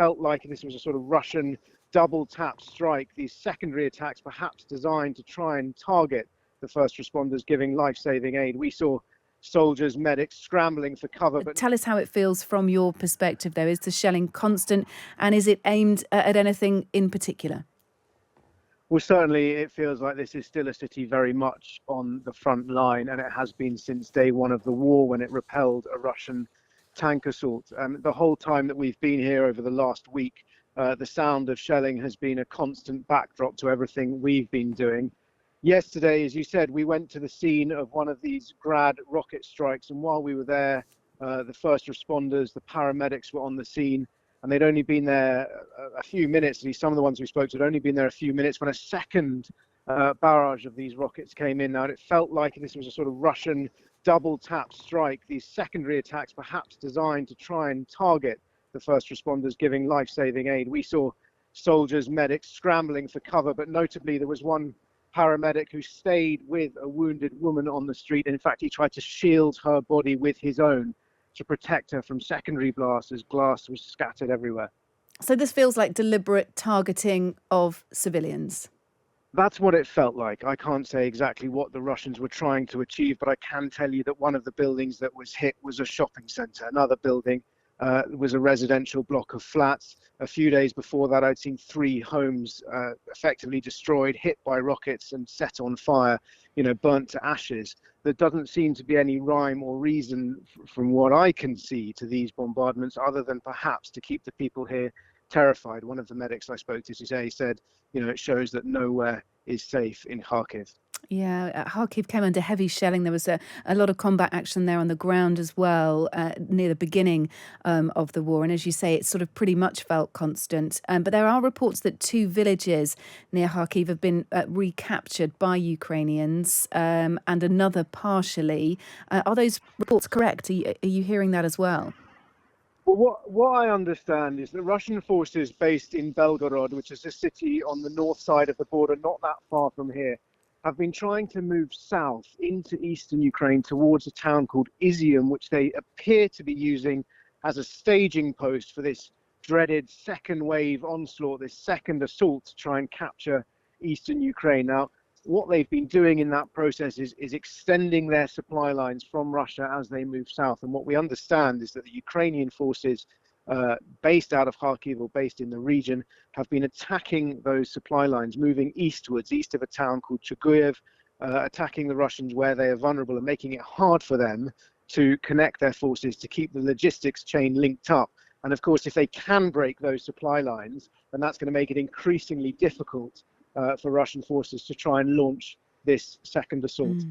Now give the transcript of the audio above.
felt like this was a sort of Russian double tap strike, these secondary attacks perhaps designed to try and target the first responders giving life-saving aid. We saw soldiers, medics scrambling for cover. But tell us how it feels from your perspective, though. Is the shelling constant, and is it aimed at anything in particular? Well, certainly it feels like this is still a city very much on the front line, and it has been since day one of the war when it repelled a Russian tank assault. The whole time that we've been here over the last week, the sound of shelling has been a constant backdrop to everything we've been doing. Yesterday, as you said, we went to the scene of one of these Grad rocket strikes, and while we were there, the first responders, the paramedics were on the scene, and they'd only been there a few minutes. At least some of the ones we spoke to had only been there a few minutes when a second barrage of these rockets came in. Now, and it felt like this was a sort of Russian double tap strike, these secondary attacks perhaps designed to try and target the first responders giving life-saving aid. We saw soldiers, medics scrambling for cover, but notably there was one paramedic who stayed with a wounded woman on the street. And in fact, he tried to shield her body with his own to protect her from secondary blasts as glass was scattered everywhere. So this feels like deliberate targeting of civilians. That's what it felt like. I can't say exactly what the Russians were trying to achieve, but I can tell you that one of the buildings that was hit was a shopping center. Another building was a residential block of flats. A few days before that, I'd seen 3 homes effectively destroyed, hit by rockets and set on fire, burnt to ashes. There doesn't seem to be any rhyme or reason from what I can see to these bombardments other than perhaps to keep the people here terrified. One of the medics I spoke to today said, it shows that nowhere is safe in Kharkiv. Yeah, Kharkiv came under heavy shelling. There was a lot of combat action there on the ground as well near the beginning of the war. And as you say, it sort of pretty much felt constant. But there are reports that 2 villages near Kharkiv have been recaptured by Ukrainians and another partially. Are those reports correct? Are you hearing that as well? Well, what I understand is that Russian forces based in Belgorod, which is a city on the north side of the border, not that far from here, have been trying to move south into eastern Ukraine towards a town called Izium, which they appear to be using as a staging post for this dreaded second wave onslaught, this second assault to try and capture eastern Ukraine. Now, what they've been doing in that process is extending their supply lines from Russia as they move south. And what we understand is that the Ukrainian forces based out of Kharkiv or based in the region have been attacking those supply lines, moving eastwards, east of a town called Chuguyev, attacking the Russians where they are vulnerable and making it hard for them to connect their forces to keep the logistics chain linked up. And of course, if they can break those supply lines, then that's going to make it increasingly difficult for Russian forces to try and launch this second assault.